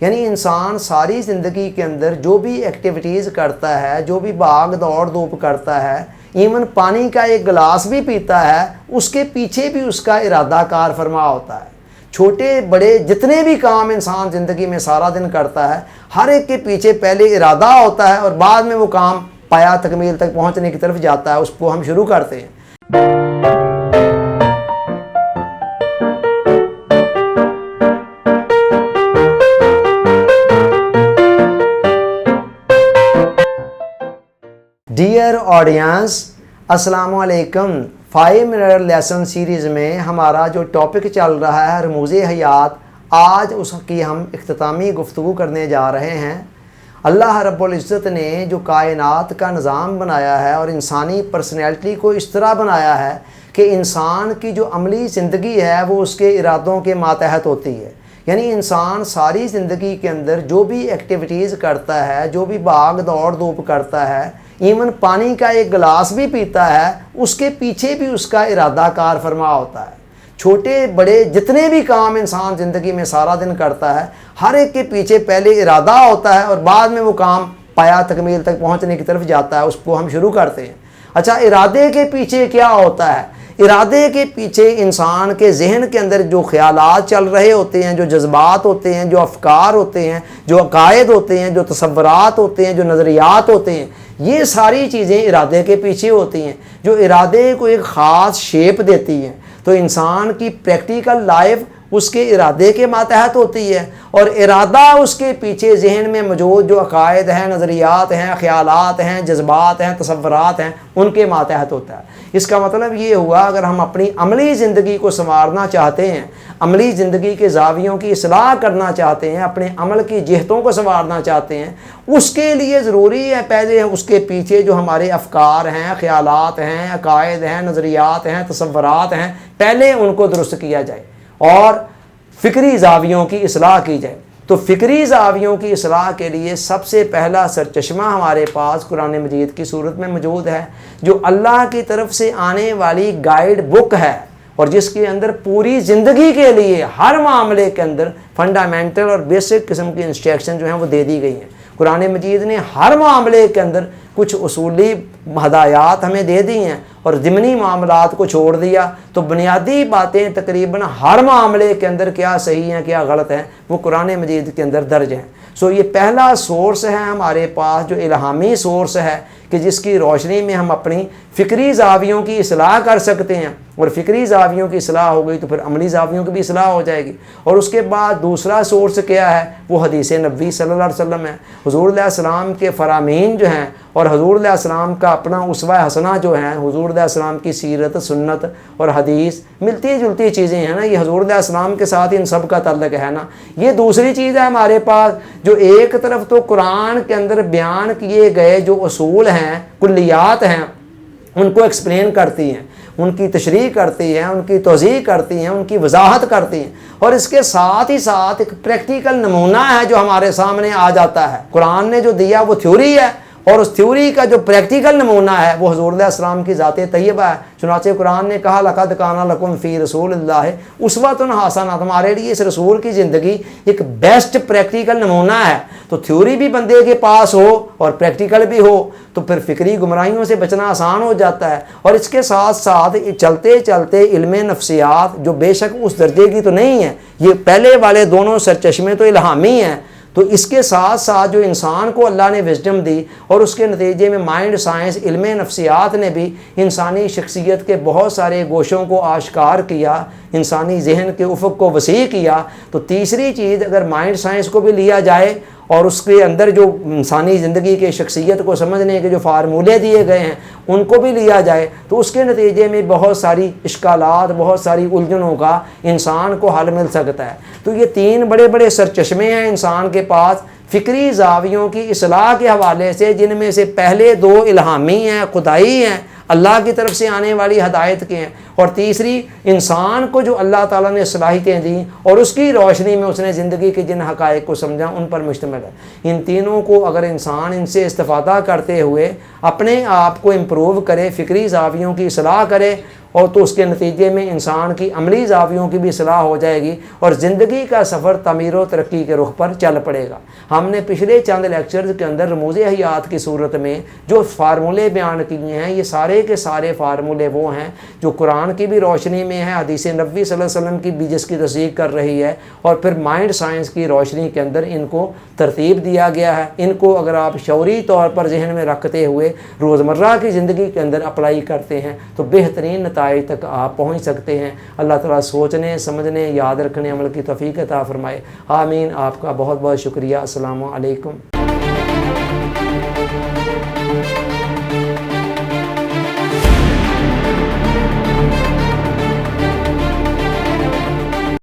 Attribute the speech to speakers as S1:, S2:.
S1: یعنی انسان ساری زندگی کے اندر جو بھی ایکٹیویٹیز کرتا ہے، جو بھی بھاگ دوڑ دھوپ کرتا ہے، ایون پانی کا ایک گلاس بھی پیتا ہے، اس کے پیچھے بھی اس کا ارادہ کار فرما ہوتا ہے۔ چھوٹے بڑے جتنے بھی کام انسان زندگی میں سارا دن کرتا ہے، ہر ایک کے پیچھے پہلے ارادہ ہوتا ہے اور بعد میں وہ کام پایا تکمیل تک پہنچنے کی طرف جاتا ہے، اس کو ہم شروع کرتے ہیں۔ ڈیئر آڈینس، السلام علیکم۔ 5 منٹ لیسن سیریز میں ہمارا جو ٹاپک چل رہا ہے رموز حیات، آج اس کی ہم اختتامی گفتگو کرنے جا رہے ہیں۔ اللہ رب العزت نے جو کائنات کا نظام بنایا ہے اور انسانی پرسنالٹی کو اس طرح بنایا ہے کہ انسان کی جو عملی زندگی ہے وہ اس کے ارادوں کے ماتحت ہوتی ہے۔ یعنی انسان ساری زندگی کے اندر جو بھی ایکٹیویٹیز کرتا ہے، جو بھی بھاگ دوڑ دھوپ کرتا ہے، ایون پانی کا ایک گلاس بھی پیتا ہے، اس کے پیچھے بھی اس کا ارادہ کار فرما ہوتا ہے۔ چھوٹے بڑے جتنے بھی کام انسان زندگی میں سارا دن کرتا ہے، ہر ایک کے پیچھے پہلے ارادہ ہوتا ہے اور بعد میں وہ کام پایا تکمیل تک پہنچنے کی طرف جاتا ہے، اس کو ہم شروع کرتے ہیں۔ اچھا، ارادے کے پیچھے کیا ہوتا ہے؟ ارادے کے پیچھے انسان کے ذہن کے اندر جو خیالات چل رہے ہوتے ہیں، جو جذبات ہوتے ہیں، جو افکار ہوتے ہیں، جو عقائد ہوتے ہیں، جو تصورات ہوتے ہیں، جو نظریات ہوتے ہیں، یہ ساری چیزیں ارادے کے پیچھے ہوتی ہیں، جو ارادے کو ایک خاص شیپ دیتی ہیں۔ تو انسان کی پریکٹیکل لائف اس کے ارادے کے ماتحت ہوتی ہے، اور ارادہ اس کے پیچھے ذہن میں موجود جو عقائد ہیں، نظریات ہیں، خیالات ہیں، جذبات ہیں، تصورات ہیں، ان کے ماتحت ہوتا ہے۔ اس کا مطلب یہ ہوا، اگر ہم اپنی عملی زندگی کو سنوارنا چاہتے ہیں، عملی زندگی کے زاویوں کی اصلاح کرنا چاہتے ہیں، اپنے عمل کی جہتوں کو سنوارنا چاہتے ہیں، اس کے لیے ضروری ہے پہلے اس کے پیچھے جو ہمارے افکار ہیں، خیالات ہیں، عقائد ہیں، نظریات ہیں، تصورات ہیں، پہلے ان کو درست کیا جائے اور فکری زاویوں کی اصلاح کی جائے۔ تو فکری زاویوں کی اصلاح کے لیے سب سے پہلا سرچشمہ ہمارے پاس قرآن مجید کی صورت میں موجود ہے، جو اللہ کی طرف سے آنے والی گائیڈ بک ہے، اور جس کے اندر پوری زندگی کے لیے ہر معاملے کے اندر فنڈامنٹل اور بیسک قسم کی انسٹرکشن جو ہیں وہ دے دی گئی ہیں۔ قرآن مجید نے ہر معاملے کے اندر کچھ اصولی ہدایات ہمیں دے دی ہیں اور ضمنی معاملات کو چھوڑ دیا۔ تو بنیادی باتیں تقریباً ہر معاملے کے اندر کیا صحیح ہیں کیا غلط ہیں وہ قرآن مجید کے اندر درج ہیں۔ یہ پہلا سورس ہے ہمارے پاس، جو الہامی سورس ہے کہ جس کی روشنی میں ہم اپنی فکری زاویوں کی اصلاح کر سکتے ہیں، اور فکری زاویوں کی اصلاح ہو گئی تو پھر عملی زاویوں کی بھی اصلاح ہو جائے گی۔ اور اس کے بعد دوسرا سورس کیا ہے؟ وہ حدیث نبوی صلی اللہ علیہ وسلم ہے۔ حضور علیہ السلام کے فرامین جو ہیں اور حضور علیہ السلام کا اپنا اسوہ حسنہ جو ہیں، حضور علیہ السلام کی سیرت، سنت اور حدیث ملتی جلتی چیزیں ہیں نا، یہ حضور علیہ السلام کے ساتھ ان سب کا تعلق ہے نا۔ یہ دوسری چیز ہے ہمارے پاس، جو ایک طرف تو قرآن کے اندر بیان کیے گئے جو اصول ہیں، کلیات ہیں، ان کو ایکسپلین کرتی ہیں، ان کی تشریح کرتی ہیں، ان کی توضیح کرتی ہیں، ان کی وضاحت کرتی ہیں، اور اس کے ساتھ ہی ساتھ ایک پریکٹیکل نمونہ ہے جو ہمارے سامنے آ جاتا ہے۔ قرآن نے جو دیا وہ تھیوری ہے، اور اس تھیوری کا جو پریکٹیکل نمونہ ہے وہ حضور علیہ السلام کی ذات طیبہ ہے۔ چنانچہ قرآن نے کہا لَقَدْ كَانَ لَكُمْ فِي رَسُولِ اللَّهِ أُسْوَةٌ حَسَنَةٌ، تمہارے لیے اس رسول کی زندگی ایک بیسٹ پریکٹیکل نمونہ ہے۔ تو تھیوری بھی بندے کے پاس ہو اور پریکٹیکل بھی ہو تو پھر فکری گمراہیوں سے بچنا آسان ہو جاتا ہے۔ اور اس کے ساتھ ساتھ چلتے چلتے علم نفسیات، جو بے شک اس درجے کی تو نہیں ہے، یہ پہلے والے دونوں سرچشمے تو الہامی ہیں، تو اس کے ساتھ ساتھ جو انسان کو اللہ نے وزڈم دی اور اس کے نتیجے میں مائنڈ سائنس، علم نفسیات نے بھی انسانی شخصیت کے بہت سارے گوشوں کو آشکار کیا، انسانی ذہن کے افق کو وسیع کیا۔ تو تیسری چیز اگر مائنڈ سائنس کو بھی لیا جائے اور اس کے اندر جو انسانی زندگی کے شخصیت کو سمجھنے کے جو فارمولے دیے گئے ہیں ان کو بھی لیا جائے، تو اس کے نتیجے میں بہت ساری اشکالات، بہت ساری الجھنوں کا انسان کو حل مل سکتا ہے۔ تو یہ 3 بڑے بڑے سرچشمے ہیں انسان کے پاس فکری زاویوں کی اصلاح کے حوالے سے، جن میں سے پہلے 2 الہامی ہیں، خدائی ہیں، اللہ کی طرف سے آنے والی ہدایت کے ہیں، اور تیسری انسان کو جو اللہ تعالیٰ نے صلاحیتیں دیں اور اس کی روشنی میں اس نے زندگی کے جن حقائق کو سمجھا ان پر مشتمل ہے۔ ان تینوں کو اگر انسان ان سے استفادہ کرتے ہوئے اپنے آپ کو امپروو کرے، فکری زاویوں کی اصلاح کرے اور تو اس کے نتیجے میں انسان کی عملی زاویوں کی بھی اصلاح ہو جائے گی اور زندگی کا سفر تعمیر و ترقی کے رخ پر چل پڑے گا۔ ہم نے پچھلے چند لیکچرز کے اندر رموز حیات کی صورت میں جو فارمولے بیان کیے ہیں، یہ سارے کے سارے فارمولے وہ ہیں جو قرآن کی بھی روشنی میں ہے، حدیث نبوی صلی اللہ علیہ وسلم کی بھی جس کی تصدیق کر رہی ہے، اور پھر مائنڈ سائنس کی روشنی کے اندر ان کو ترتیب دیا گیا ہے۔ ان کو اگر آپ شعوری طور پر ذہن میں رکھتے ہوئے روزمرہ کی زندگی کے اندر اپلائی کرتے ہیں تو بہترین نتائج تک آپ پہنچ سکتے ہیں۔ اللہ تعالیٰ سوچنے، سمجھنے، یاد رکھنے، عمل کی توفیق عطا فرمائے، آمین۔ آپ کا بہت بہت شکریہ۔ السلام علیکم۔